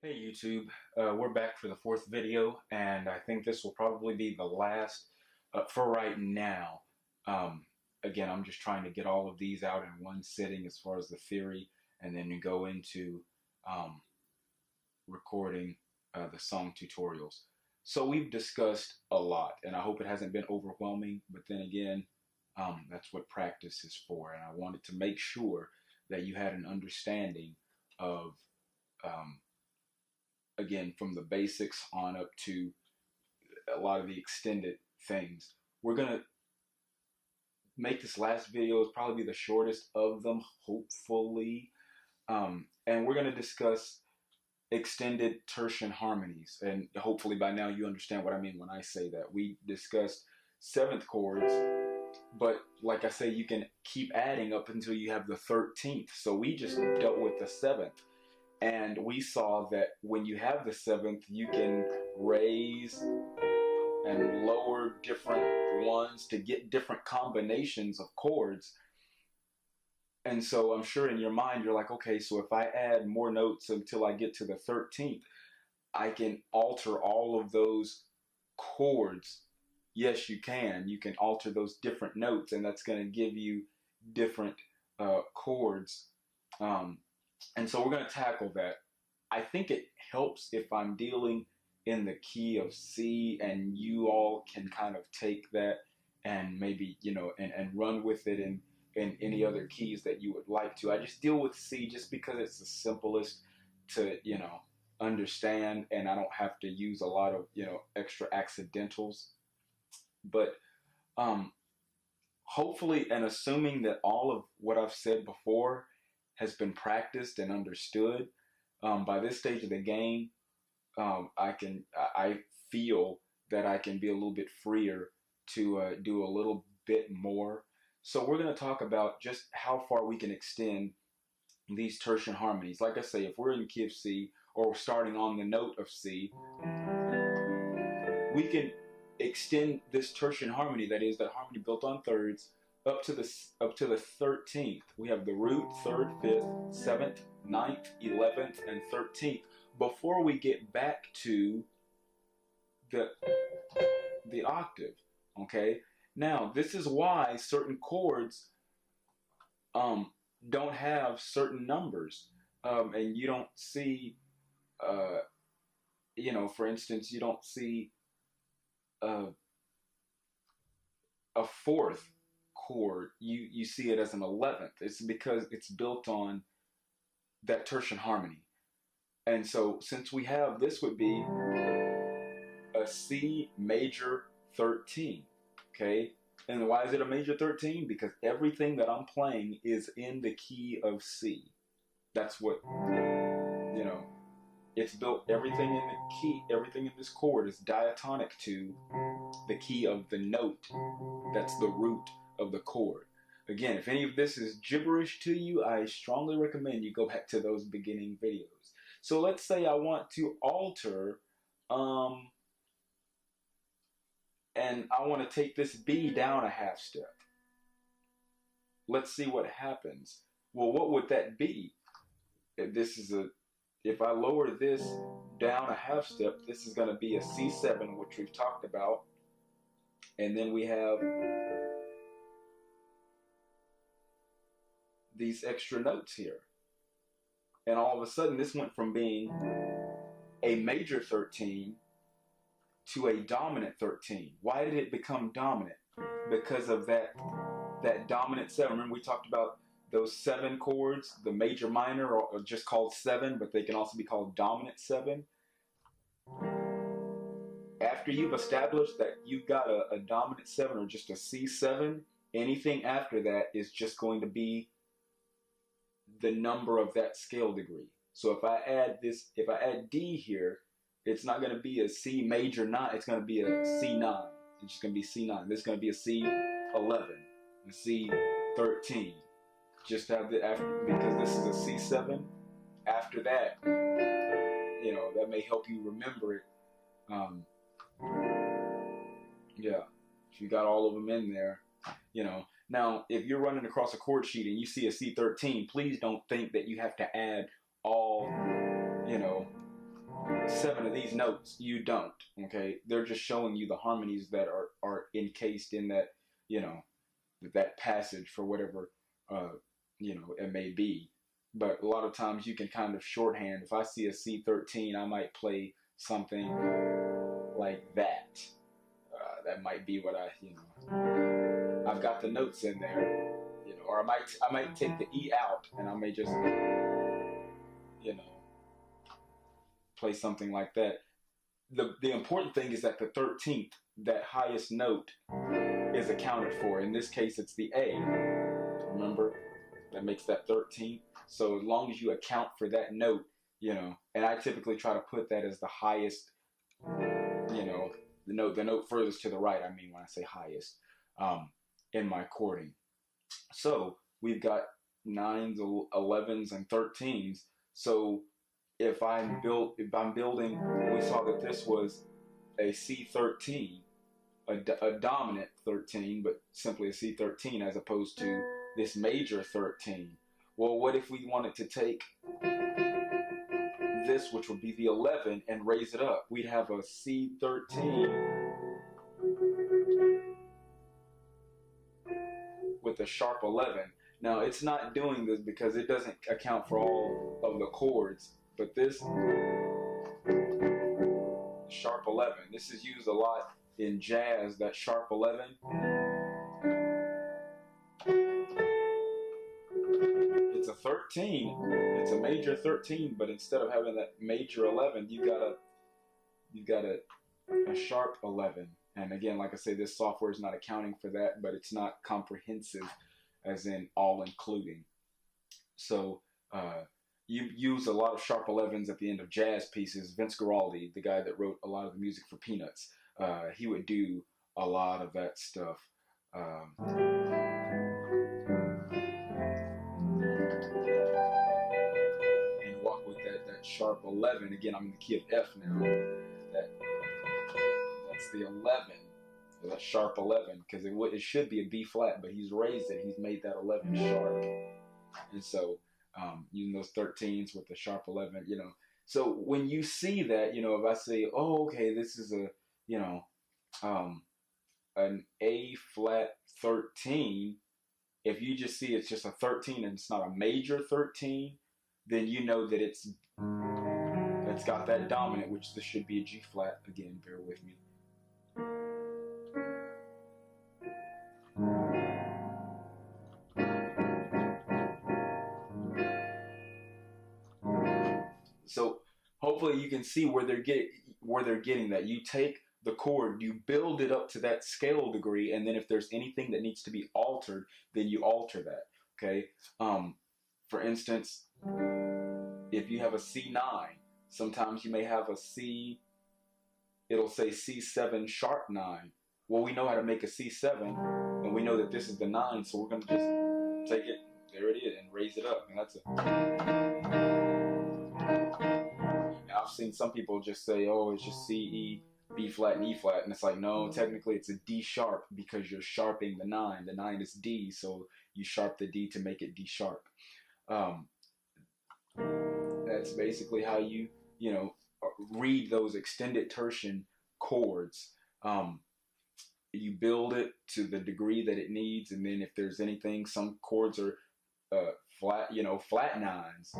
Hey YouTube, we're back for the fourth video, and I think this will probably be the last for right now. Again, I'm just trying to get all of these out in one sitting as far as the theory, and then go into recording the song tutorials. So we've discussed a lot, and I hope it hasn't been overwhelming, but then again, that's what practice is for, and I wanted to make sure that you had an understanding of again, from the basics on up to a lot of the extended things. We're going to make this last video is probably the shortest of them, hopefully. And we're going to discuss extended tertian harmonies. And hopefully by now you understand what I mean when I say that. We discussed seventh chords, but like I say, you can keep adding up until you have the 13th. So we just dealt with the 7th. And we saw that when you have the 7th, you can raise and lower different ones to get different combinations of chords. And so I'm sure in your mind, you're like, okay, so if I add more notes until I get to the 13th, I can alter all of those chords. Yes, you can. You can alter those different notes, and that's going to give you different chords. And so we're going to tackle that. I think it helps if I'm dealing in the key of C, and you all can kind of take that and maybe, and run with it in any other keys that you would like to. I just deal with C just because it's the simplest to, understand, and I don't have to use a lot of, extra accidentals. But hopefully, and assuming that all of what I've said before has been practiced and understood, by this stage of the game, I feel that I can be a little bit freer to do a little bit more. So we're going to talk about just how far we can extend these tertian harmonies. Like I say, if we're in the key of C, or we're starting on the note of C, we can extend this tertian harmony, that is, that harmony built on thirds, up to the 13th. We have the root, 3rd, 5th, 7th, 9th, 11th, and 13th before we get back to the octave. Okay. Now this is why certain chords don't have certain numbers, and you don't see, for instance, you don't see a 4th chord. You see it as an 11th. It's because it's built on that tertian harmony. And so since we have, this would be a C major 13, okay? And why is it a major 13? Because everything that I'm playing is in the key of C. That's what, it's built, everything in the key, everything in this chord is diatonic to the key of the note. That's the root of the chord. Again, if any of this is gibberish to you, I strongly recommend you go back to those beginning videos. So let's say I want to alter, and I want to take this B down a half step. Let's see what happens. Well, what would that be? If I lower this down a half step, this is going to be a C7, which we've talked about. And then we have these extra notes here. And all of a sudden, this went from being a major 13 to a dominant 13. Why did it become dominant? Because of that dominant 7. Remember we talked about those 7 chords, the major minor, or just called 7, but they can also be called dominant 7. After you've established that you've got a dominant 7 or just a C7, Anything after that is just going to be the number of that scale degree. So if I add D here, it's not going to be a C major 9. It's going to be a C9. It's just going to be C9. This is going to be a C11, a C13. Just have the after, because this is a C7. After that, that may help you remember it. Yeah, if you got all of them in there, Now, if you're running across a chord sheet and you see a C13, please don't think that you have to add all, 7 of these notes. You don't, okay? They're just showing you the harmonies that are encased in that, that passage for whatever, it may be. But a lot of times you can kind of shorthand. If I see a C13, I might play something like that. That might be what I've got the notes in there, or I might take the E out and I may just, play something like that. The important thing is that the 13th, that highest note, is accounted for. In this case, it's the A. Remember, that makes that 13th. So as long as you account for that note, and I typically try to put that as the highest, the note furthest to the right. I mean, when I say highest, in my chording. So we've got 9s, 11s, and 13s. So if I'm building, we saw that this was a C13, a dominant 13, but simply a C13 as opposed to this major 13. Well, what if we wanted to take this, which would be the 11, and raise it up? We'd have a C13 with a sharp 11. Now, it's not doing this because it doesn't account for all of the chords, but this sharp 11, this is used a lot in jazz, that sharp 11. It's a 13, it's a major 13, but instead of having that major 11, you've got a sharp 11. And again, like I say, this software is not accounting for that, but it's not comprehensive, as in all-including. So you use a lot of sharp 11s at the end of jazz pieces. Vince Guaraldi, the guy that wrote a lot of the music for Peanuts, he would do a lot of that stuff. And walk with that sharp 11. Again, I'm in the key of F now. That's the 11, that sharp 11, because it should be a B flat, but he's raised it. He's made that 11 sharp, and so using those 13s with the sharp 11, So when you see that, if I say, oh, okay, this is a, an A flat 13. If you just see it's just a 13 and it's not a major 13, then you know that it's got that dominant, which this should be a G flat. Again, bear with me. So hopefully you can see where they're getting that. You take the chord, you build it up to that scale degree, and then if there's anything that needs to be altered, then you alter that. Okay. For instance, if you have a C9, sometimes you may have a C. It'll say C7 sharp 9. Well, we know how to make a C7, and we know that this is the 9, so we're going to just take it, there it is, and raise it up. And that's Now, I've seen some people just say, oh, it's just C, E, B flat, and E flat. And it's like, no, technically it's a D sharp because you're sharping the 9. The 9 is D, so you sharp the D to make it D sharp. That's basically how you read those extended tertian chords. You build it to the degree that it needs, and then if there's anything, some chords are flat, flat 9s,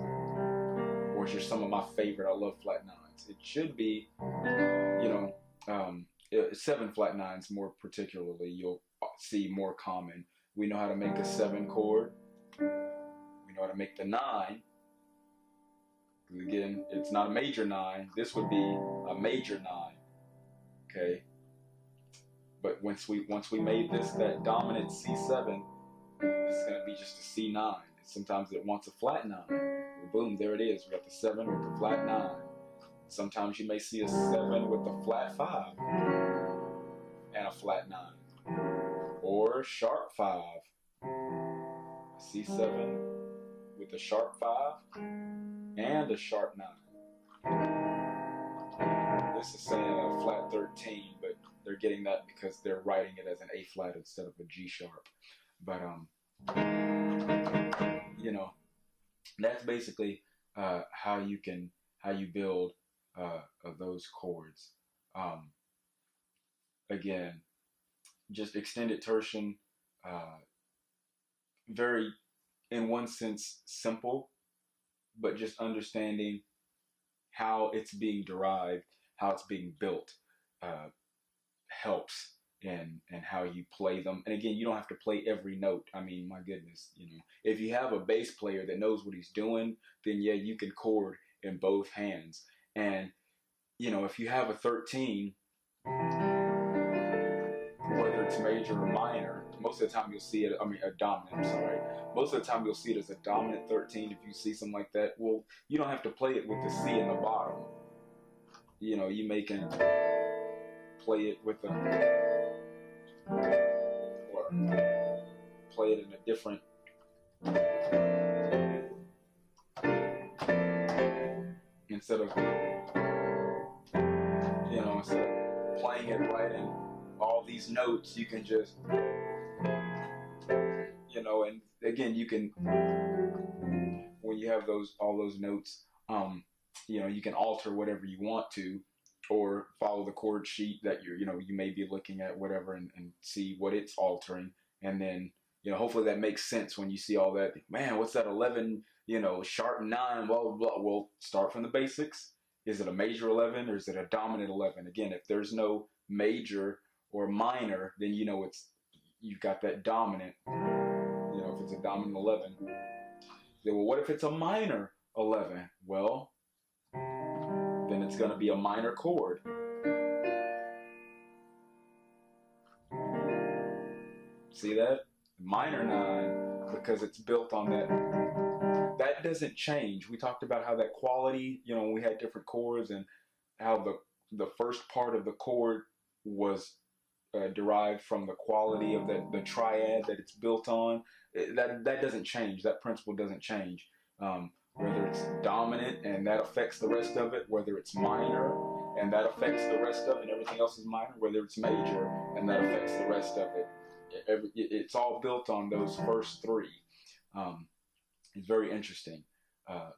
which are some of my favorite. I love flat 9s. It should be, 7 flat 9s more particularly. You'll see more common. We know how to make a 7 chord. We know how to make the 9. Again, it's not a major 9. This would be a major 9. Okay. But once we made this that dominant C7, it's going to be just a C9. Sometimes it wants a flat 9. Well, boom, there it is. We got the 7 with the flat 9. Sometimes you may see a 7 with a flat 5 and a flat 9. Or sharp 5. C7 with a sharp 5 and a sharp 9. This is saying a flat 13, but they're getting that because they're writing it as an A flat instead of a G sharp. But you know, that's basically how you build those chords. Again, just extended tertian, very, in one sense, simple, but just understanding how it's being derived, how it's being built, helps in how you play them. And again, you don't have to play every note. I mean, my goodness, you know, if you have a bass player that knows what he's doing, then yeah, you can chord in both hands. And you know, if you have a 13, whether it's major or minor, most of the time you'll see it, a dominant, I'm sorry. Most of the time you'll see it as a dominant 13. If you see something like that, well, you don't have to play it with the C in the bottom. You know, you can play it with a, or play it in a different, instead of playing it right in all these notes, you can just, you know, and again, you can, when you have all those notes, you know, you can alter whatever you want to, or follow the chord sheet that you may be looking at, whatever, and see what it's altering. And then, you know, hopefully that makes sense when you see all that. Man, what's that 11, you know, sharp 9, blah, blah, blah. Well, start from the basics. Is it a major 11 or is it a dominant 11? Again, if there's no major or minor, then you know you've got that dominant. You know, if it's a dominant 11. Then, well, what if it's a minor 11? Well, then it's going to be a minor chord. See that? Minor 9, because it's built on that. That doesn't change. We talked about how that quality, you know, we had different chords, and how the first part of the chord was derived from the quality of the triad that it's built on. That doesn't change. That principle doesn't change. Whether it's dominant and that affects the rest of it, whether it's minor and that affects the rest of it, and everything else is minor, whether it's major and that affects the rest of it. It's all built on those first 3. It's very interesting.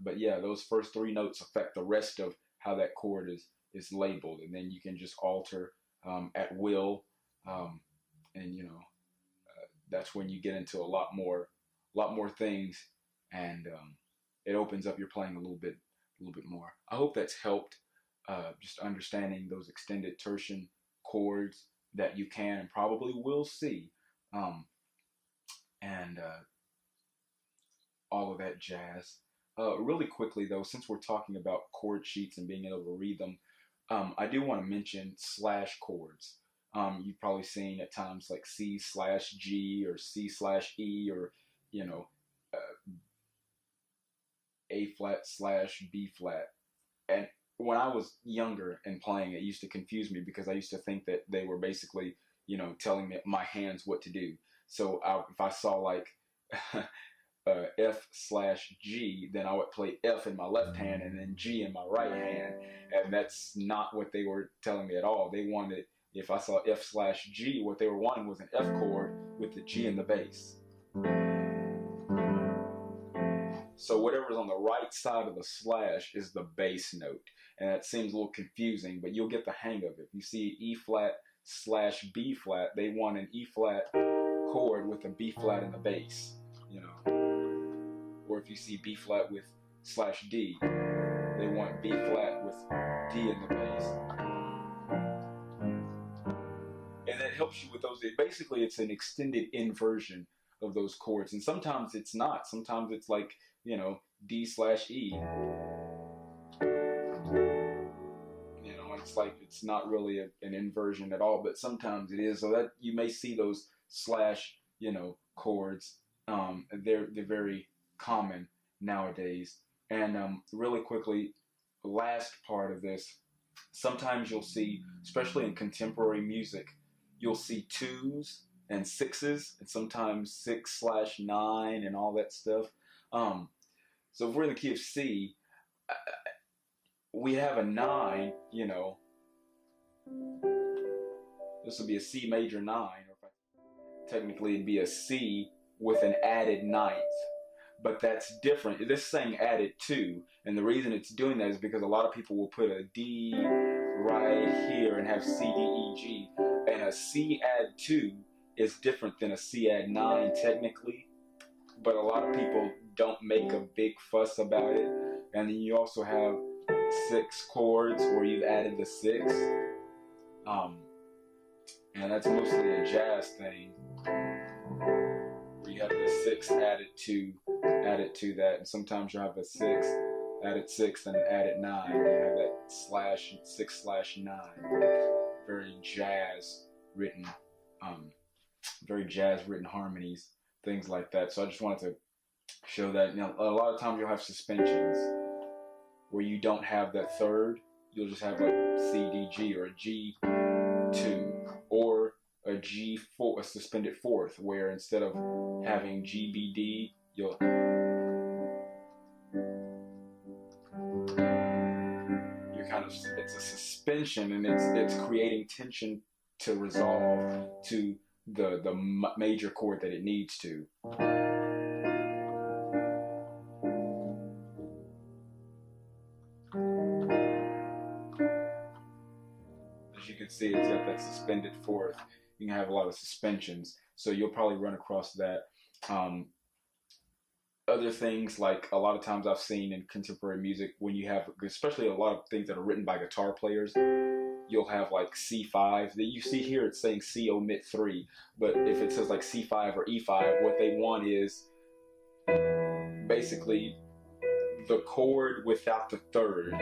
But yeah, those first 3 notes affect the rest of how that chord is labeled, and then you can just alter at will, and you know, that's when you get into a lot more things, and it opens up your playing a little bit more. I hope that's helped, just understanding those extended tertian chords that you can and probably will see, and all of that jazz. Really quickly though, since we're talking about chord sheets and being able to read them, I do want to mention slash chords. You've probably seen at times like C/G or C/E, or, you know, A flat/B flat. And when I was younger and playing, it used to confuse me because I used to think that they were basically, you know, telling me my hands what to do. So if I saw like F/G, then I would play F in my left hand and then G in my right hand, and that's not what they were telling me at all. They wanted, if I saw F/G, what they were wanting was an F chord with the G in the bass. So whatever's on the right side of the slash is the bass note, and that seems a little confusing, but you'll get the hang of it. If you see E flat/B flat, they want an E flat chord with a B flat in the bass, you know. Or if you see B flat with /D, they want B flat with D in the bass. And that helps you with those. Basically, it's an extended inversion of those chords. And sometimes it's not. Sometimes it's like, you know, D/E. You know, and looks like it's not really an inversion at all, but sometimes it is. So that you may see those slash, you know, chords. They're very common nowadays. And really quickly, last part of this, sometimes you'll see, especially in contemporary music, you'll see 2s and 6s, and sometimes 6/9 and all that stuff. So if we're in the key of C, we have a 9, you know, this would be a C major 9, or technically it'd be a C with an added 9th. But that's different. This is saying added 2, and the reason it's doing that is because a lot of people will put a D right here and have C, D, E, G, and a C add 2 is different than a C add 9 technically, but a lot of people don't make a big fuss about it. And then you also have 6 chords where you've added the 6, and that's mostly a jazz thing, where you have the 6 added to that, and sometimes you'll have a 6 added 6 and added 9. You have that slash 6/9. Very jazz written, harmonies, things like that. So I just wanted to show that. You know, a lot of times you'll have suspensions where you don't have that third. You'll just have a C, D, G, or a G2, or a G4, a suspended fourth, where instead of having G, B, D, you'll it's a suspension, and it's creating tension to resolve to the major chord that it needs to. As you can see, it's got that suspended fourth. You can have a lot of suspensions, so you'll probably run across that. Other things, like a lot of times I've seen in contemporary music, when you have, especially a lot of things that are written by guitar players, you'll have like C5. That you see here, it's saying C omit 3, but if it says like C5 or E5, what they want is basically the chord without the third.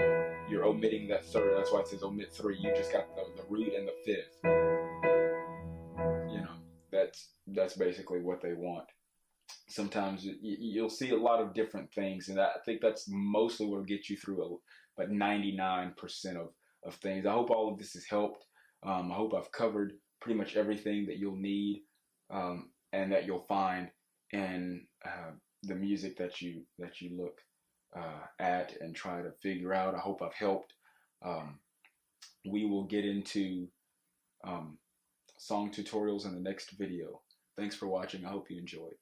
You're omitting that third. That's why it says omit 3. You just got the root and the fifth. You know, that's basically what they want. Sometimes you'll see a lot of different things, and I think that's mostly what will get you through about 99% of things. I hope all of this has helped. I hope I've covered pretty much everything that you'll need, and that you'll find in the music that you look at and try to figure out. I hope I've helped. We will get into song tutorials in the next video. Thanks for watching. I hope you enjoyed.